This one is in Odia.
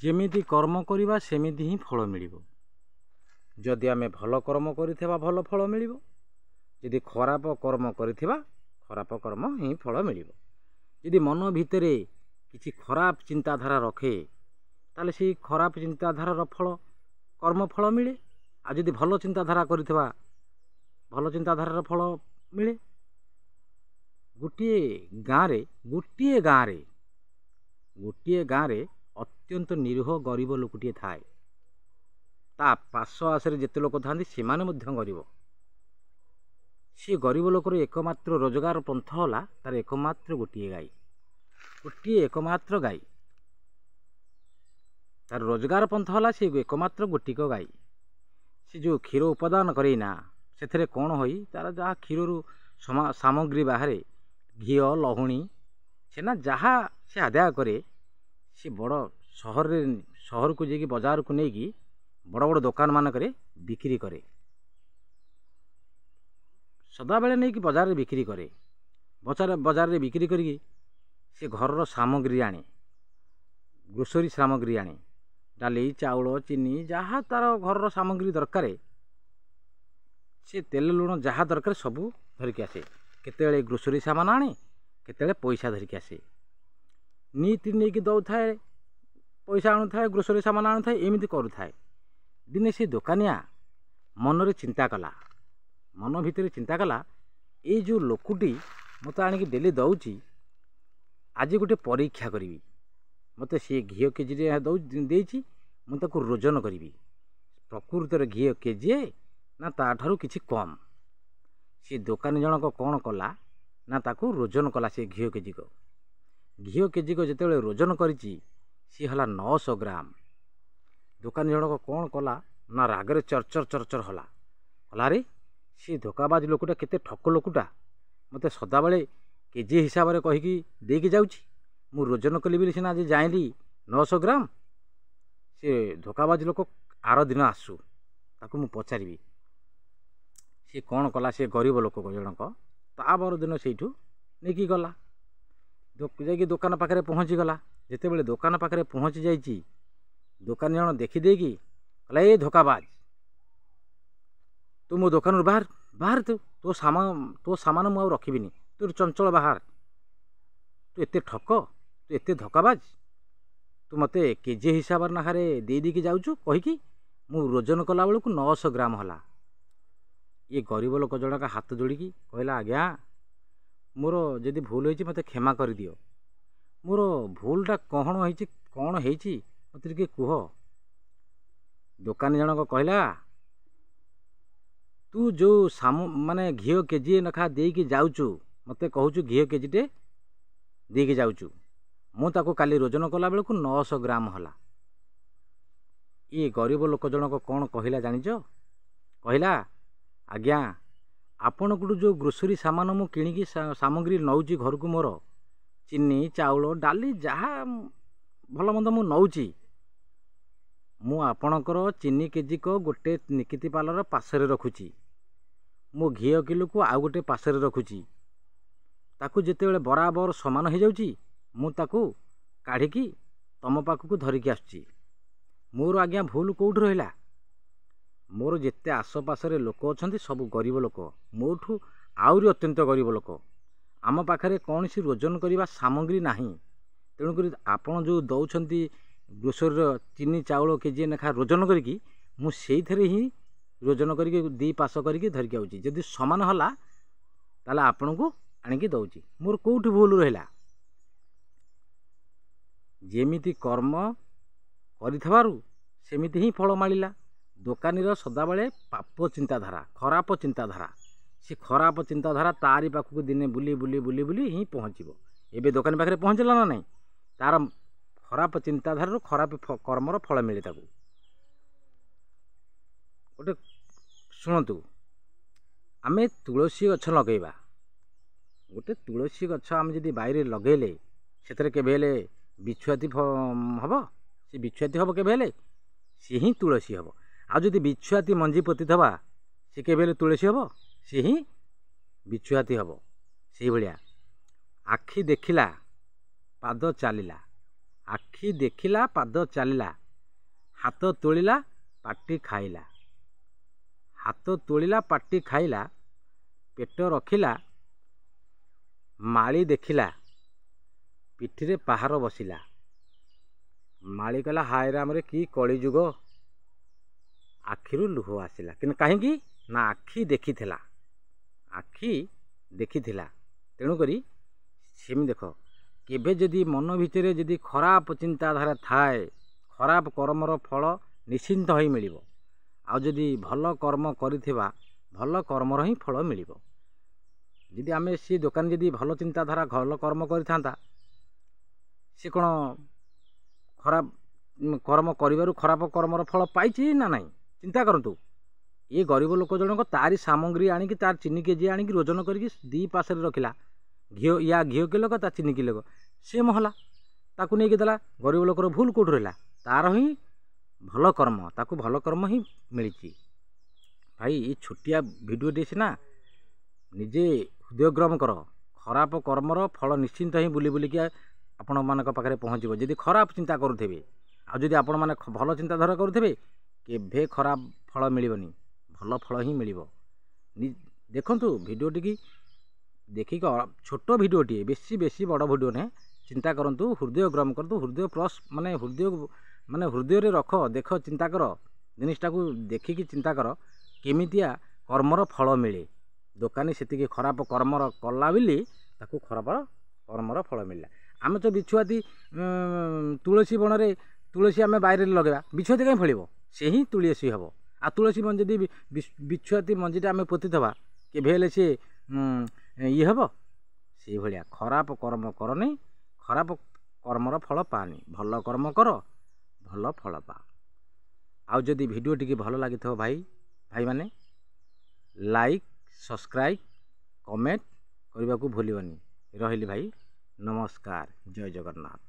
ଯେମିତି କର୍ମ କରିବା ସେମିତି ହିଁ ଫଳ ମିଳିବ। ଯଦି ଆମେ ଭଲ କର୍ମ କରିଥିବା ଭଲ ଫଳ ମିଳିବ, ଯଦି ଖରାପ କର୍ମ କରିଥିବା ଖରାପ କର୍ମ ହିଁ ଫଳ ମିଳିବ। ଯଦି ମନ ଭିତରେ କିଛି ଖରାପ ଚିନ୍ତାଧାରା ରଖେ ତାହେଲେ ସେଇ ଖରାପ ଚିନ୍ତାଧାରାର ଫଳ କର୍ମ ଫଳ ମିଳେ। ଆଉ ଯଦି ଭଲ ଚିନ୍ତାଧାରା କରିଥିବା ଭଲ ଚିନ୍ତାଧାରାର ଫଳ ମିଳେ। ଗୋଟିଏ ଗାଁରେ ଅତ୍ୟନ୍ତ ନିରୀହ ଗରିବ ଲୋକଟିଏ ଥାଏ। ତା ପାର୍ଶ୍ୱ ଆସରେ ଯେତେ ଲୋକ ଥାନ୍ତି ସେମାନେ ମଧ୍ୟ ଗରିବ। ସେ ଗରିବ ଲୋକର ଏକମାତ୍ର ରୋଜଗାର ପନ୍ଥ ହେଲା ତାର ଏକମାତ୍ର ଏକମାତ୍ର ଗାଈ। ତାର ରୋଜଗାର ପନ୍ଥ ହେଲା ସେ ଏକମାତ୍ର ଗୋଟିକ ଗାଈ। ସେ ଯେଉଁ କ୍ଷୀର ଉପାଦାନ କରେ ନା ସେଥିରେ କ'ଣ ହୋଇ ତାର ଯାହା କ୍ଷୀରରୁ ସାମଗ୍ରୀ ବାହାରେ, ଘିଅ, ଲହୁଣୀ, ଛେନା ଯାହା ସେ ଆଦାୟ କରେ, ସେ ବଡ଼ ସହରକୁ ଯାଇକି ବଜାରକୁ ନେଇକି ବଡ଼ ବଡ଼ ଦୋକାନ ମାନଙ୍କରେ ବିକ୍ରି କରେ। ସଦାବେଳେ ନେଇକି ବଜାରରେ ବିକ୍ରି କରେ। ବଜାରରେ ବିକ୍ରି କରିକି ସେ ଘରର ସାମଗ୍ରୀ ଆଣେ, ଗ୍ରୋସରୀ ସାମଗ୍ରୀ ଆଣେ, ଡାଲି, ଚାଉଳ, ଚିନି, ଯାହା ତାର ଘରର ସାମଗ୍ରୀ ଦରକାର, ସେ ତେଲ ଲୁଣ ଯାହା ଦରକାର ସବୁ ଧରିକି ଆସେ। କେତେବେଳେ ଗ୍ରୋସରୀ ସାମାନ ଆଣେ, କେତେବେଳେ ପଇସା ଧରିକି ଆସେ। ନିତି ନେଇକି ଦେଉଥାଏ, ପଇସା ଆଣୁଥାଏ, ଗ୍ରୋସରୀ ସାମାନ ଆଣୁଥାଏ, ଏମିତି କରୁଥାଏ। ଦିନେ ସେ ଦୋକାନିଆ ମନ ଭିତରେ ଚିନ୍ତା କଲା, ଏଇ ଯେଉଁ ଲୋକଟି ମୋତେ ଆଣିକି ଡେଲି ଦେଉଛି, ଆଜି ଗୋଟେ ପରୀକ୍ଷା କରିବି। ମୋତେ ସେ ଘିଅ କେଜିରେ ଦେଇଛି, ମୁଁ ତାକୁ ଓଜନ କରିବି। ପ୍ରକୃତରେ ଘିଅ କେଜିଏ ନା ତାଠାରୁ କିଛି କମ୍। ସେ ଦୋକାନୀ ଜଣକ କ'ଣ କଲା ନା ତାକୁ ଓଜନ କଲା। ସେ ଘିଅ କେଜିକ ଯେତେବେଳେ ଓଜନ କରିଛି ସିଏ ହେଲା 900 ଗ୍ରାମ। ଦୋକାନୀ ଜଣକ କ'ଣ କଲା ନା ରାଗରେ ଚରଚର ହେଲା। ରେ ସେ ଧୋକାବାଜ ଲୋକଟା କେତେ ଠକ ଲୋକଟା, ମୋତେ ସଦାବେଳେ କେଜି ହିସାବରେ କହିକି ଦେଇକି ଯାଉଛି। ମୁଁ ଓଜନ କଲି ବୋଲି ସିନା ଆଜି ଜାଣିଲି 900 ଗ୍ରାମ। ସେ ଧୋକାବାଜ ଲୋକ ଆର ଦିନ ଆସୁ, ତାକୁ ମୁଁ ପଚାରିବି। ସେ କ'ଣ କଲା, ସେ ଗରିବ ଲୋକ ଜଣକ ତା ପରଦିନ ସେଇଠୁ ନେଇକି ଗଲା, ଯାଇକି ଦୋକାନ ପାଖରେ ପହଞ୍ଚିଗଲା। ଯେତେବେଳେ ଦୋକାନ ପାଖରେ ପହଞ୍ଚି ଯାଇଛି, ଦୋକାନୀ ଜଣ ଦେଖିଦେଇକି କହିଲା, ଏ ଧୋକାବାଜ, ତୁ ମୋ ଦୋକାନରୁ ବାହାର, ତୋ ସାମାନ ମୁଁ ଆଉ ରଖିବିନି, ତୁ ଚଞ୍ଚଳ ବାହାର, ତୁ ଏତେ ଠକ, ତୁ ଏତେ ଧୋକାବାଜ, ତୁ ମୋତେ କେଜି ହିସାବରେ ନାଖାରେ ଦେଇକି ଯାଉଛୁ କହିକି ମୁଁ ଓଜନ କଲା ବେଳକୁ 900 ଗ୍ରାମ ହେଲା। ଇଏ ଗରିବ ଲୋକ ଜଣକ ହାତ ଯୋଡ଼ିକି କହିଲା, ଆଜ୍ଞା, ମୋର ଯଦି ଭୁଲ ହେଇଛି ମୋତେ କ୍ଷମା କରିଦିଅ। ମୋର ଭୁଲଟା କ'ଣ ହେଇଛି ମୋତେ ଟିକେ କୁହ। ଦୋକାନୀ ଜଣକ କହିଲା, ତୁ ଯେଉଁ ଘିଅ କେଜିଏ ଲେଖା ଦେଇକି ଯାଉଛୁ, ମୋତେ କହୁଛୁ ଘିଅ କେଜିଟେ ଦେଇକି ଯାଉଛୁ, ମୁଁ ତାକୁ କାଲି ଓଜନ କଲା ବେଳକୁ 900 ଗ୍ରାମ ହେଲା। ଇଏ ଗରିବ ଲୋକ ଜଣକ କ'ଣ କହିଲା ଜାଣିଛ? କହିଲା, ଆଜ୍ଞା, ଆପଣଙ୍କଠୁ ଯେଉଁ ଗ୍ରୋସରୀ ସାମାନ ମୁଁ କିଣିକି ସାମଗ୍ରୀ ନେଉଛି ଘରକୁ, ମୋର ଚିନି, ଚାଉଳ, ଡାଲି ଯାହା ଭଲ ମନ୍ଦ ମୁଁ ନେଉଛି, ମୁଁ ଆପଣଙ୍କର ଚିନି କେଜିକ ଗୋଟେ ନିକିତି ପାଲର ପାଶରେ ରଖୁଛି, ମୋ ଘିଅ କିଲୋକୁ ଆଉ ଗୋଟେ ପାଶରେ ରଖୁଛି। ତାକୁ ଯେତେବେଳେ ବରାବର ସମାନ ହେଇଯାଉଛି, ମୁଁ ତାକୁ କାଢ଼ିକି ତମ ପାଖକୁ ଧରିକି ଆସୁଛି। ମୋର ଆଜ୍ଞା ଭୁଲ କେଉଁଠି ରହିଲା? ମୋର ଯେତେ ଆଶପାଶରେ ଲୋକ ଅଛନ୍ତି ସବୁ ଗରିବ ଲୋକ, ମୋଠୁ ଆହୁରି ଅତ୍ୟନ୍ତ ଗରିବ ଲୋକ। ଆମ ପାଖରେ କୌଣସି ଓଜନ କରିବା ସାମଗ୍ରୀ ନାହିଁ। ତେଣୁକରି ଆପଣ ଯେଉଁ ଦେଉଛନ୍ତି ଗ୍ରୋସରୀର ଚିନି, ଚାଉଳ କେଜିଏ ଲେଖା ଓଜନ କରିକି, ମୁଁ ସେଇଥିରେ ହିଁ ଓଜନ କରିକି 2 ପାଶ କରିକି ଧରିକି ଆଉଛି। ଯଦି ସମାନ ହେଲା ତାହେଲେ ଆପଣଙ୍କୁ ଆଣିକି ଦେଉଛି। ମୋର କେଉଁଠି ଭୁଲ ରହିଲା? ଯେମିତି କର୍ମ କରିଥିବାରୁ ସେମିତି ହିଁ ଫଳ ମିଳିଲା। ଦୋକାନୀର ସଦାବେଳେ ପାପ ଚିନ୍ତାଧାରା, ଖରାପ ଚିନ୍ତାଧାରା, ସେ ଖରାପ ଚିନ୍ତାଧାରା ତାରି ପାଖକୁ ଦିନେ ବୁଲି ହିଁ ପହଞ୍ଚିବ। ଏବେ ଦୋକାନୀ ପାଖରେ ପହଞ୍ଚିଲା ନା ନାହିଁ, ତାର ଖରାପ ଚିନ୍ତାଧାରାରୁ ଖରାପ କର୍ମର ଫଳ ମିଳେ ତାକୁ। ଗୋଟେ ଶୁଣନ୍ତୁ, ଆମେ ତୁଳସୀ ଗଛ ଲଗାଇବା। ଗୋଟେ ତୁଳସୀ ଗଛ ଆମେ ଯଦି ବାଇରେ ଲଗାଇଲେ, ସେଥିରେ କେବେ ହେଲେ ବିଛୁଆତି ହେବ? ସେ ବିଛୁଆତି ହେବ କେବେ ହେଲେ? ସିଏ ହିଁ ତୁଳସୀ ହେବ। ଆଉ ଯଦି ବିଛୁଆତି ମଞ୍ଜି ପୋତିଥିବା, ସେ କେବେ ହେଲେ ତୁଳସୀ ହେବ? ସିଏ ହିଁ ବିଛୁଆତି ହେବ। ସେଇଭଳିଆ ଆଖି ଦେଖିଲା, ପାଦ ଚାଲିଲା, ଆଖି ଦେଖିଲା ପାଦ ଚାଲିଲା, ହାତ ତୋଳିଲା ପାଟି ଖାଇଲା। ହାତ ତୋଳିଲା ପାଟି ଖାଇଲା, ପେଟ ରଖିଲା ମାଳି ଦେଖିଲା, ପିଠିରେ ପାହାର ବସିଲା। ମାଳି କହିଲା ହାୟ ରାମରେ କି କଳିଯୁଗ, ଆଖିରୁ ଲୁହ ଆସିଲା। କିନ୍ତୁ କାହିଁକି ନା ଆଖି ଦେଖିଥିଲା, ଆଖି ଦେଖିଥିଲା। ତେଣୁକରି ସେମିତି ଦେଖ, କେବେ ଯଦି ମନ ଭିତରେ ଯଦି ଖରାପ ଚିନ୍ତାଧାରା ଥାଏ, ଖରାପ କର୍ମର ଫଳ ନିଶ୍ଚିନ୍ତ ହିଁ ମିଳିବ। ଆଉ ଯଦି ଭଲ କର୍ମ କରିଥିବା, ଭଲ କର୍ମର ହିଁ ଫଳ ମିଳିବ। ଯଦି ଆମେ ସେ ଦୋକାନୀ ଯଦି ଭଲ ଚିନ୍ତାଧାରା ଭଲ କର୍ମ କରିଥାନ୍ତା, ସେ କ'ଣ ଖରାପ କର୍ମ କରିବାରୁ ଖରାପ କର୍ମର ଫଳ ପାଇଛି ନା ନାହିଁ? ଚିନ୍ତା କରନ୍ତୁ। ଏ ଗରିବ ଲୋକ ଜଣକ ତାରି ସାମଗ୍ରୀ ଆଣିକି, ତାର ଚିନି କେଜି ଆଣିକି ଓଜନ କରିକି ଦୁଇ ପାଶରେ ରଖିଲା। ଘିଅ କିଲୋ ତା ଚିନି କିଲୋ, ସେ ମହଲା ତାକୁ ନେଇକି ଦେଲା। ଗରିବ ଲୋକର ଭୁଲ କେଉଁଠି ରହିଲା? ତାର ହିଁ ଭଲ କର୍ମ, ତାକୁ ଭଲ କର୍ମ ହିଁ ମିଳିଛି। ଭାଇ ଏ ଛୋଟିଆ ଭିଡ଼ିଓଟି ସିନା ନିଜେ ହୃଦୟଙ୍ଗମ କର। ଖରାପ କର୍ମର ଫଳ ନିଶ୍ଚିନ୍ତ ହିଁ ବୁଲି ବୁଲିକି ଆପଣମାନଙ୍କ ପାଖରେ ପହଞ୍ଚିବ ଯଦି ଖରାପ ଚିନ୍ତା କରୁଥିବେ। ଆଉ ଯଦି ଆପଣମାନେ ଭଲ ଚିନ୍ତାଧାରା କରୁଥିବେ, କେବେ ଖରାପ ଫଳ ମିଳିବନି, ଭଲ ଫଳ ହିଁ ମିଳିବ। ଦେଖନ୍ତୁ ଭିଡ଼ିଓଟିକି ଦେଖିକି, ଛୋଟ ଭିଡ଼ିଓଟିଏ, ବେଶୀ ବଡ଼ ଭିଡ଼ିଓ ନୁହେଁ। ଚିନ୍ତା କରନ୍ତୁ, ହୃଦୟଙ୍ଗମ କରନ୍ତୁ। ହୃଦୟ ପ୍ଲସ୍ ମାନେ ହୃଦୟରେ ରଖ, ଦେଖ, ଚିନ୍ତା କର। ଜିନିଷଟାକୁ ଦେଖିକି ଚିନ୍ତା କର କେମିତିଆ କର୍ମର ଫଳ ମିଳେ। ଦୋକାନୀ ସେତିକି ଖରାପ କର୍ମର କଲା ବୋଲି ତାକୁ ଖରାପ କର୍ମର ଫଳ ମିଳିଲା। ଆମେ ତ ବିଛୁଆତି ତୁଳସୀ ବଣରେ ତୁଳସୀ ଆମେ ବାଇରେ ଲଗାଇବା, ବିଛୁଆତି କାହିଁ ଫଳିବ? ସେ ହିଁ ତୁଳସୀ ହେବ। ଆଉ ତୁଳସୀ ମଞ୍ଜି ଯଦି ବିଛୁଆତି ମଞ୍ଜିଟା ଆମେ ପୋତିଥିବା, କେବେ ହେଲେ ସିଏ ଇଏ ହେବ? ସେଇଭଳିଆ ଖରାପ କର୍ମ କରନି, ଖରାପ କର୍ମର ଫଳ ପାନି। ଭଲ କର୍ମ କର, ଭଲ ଫଳ ପା। ଆଉ ଯଦି ଭିଡ଼ିଓ ଟିକେ ଭଲ ଲାଗିଥିବ ଭାଇମାନେ, ଲାଇକ୍, ସବସ୍କ୍ରାଇବ୍, କମେଣ୍ଟ କରିବାକୁ ଭୁଲିବନି। ରହିଲି ଭାଇ, ନମସ୍କାର, ଜୟ ଜଗନ୍ନାଥ।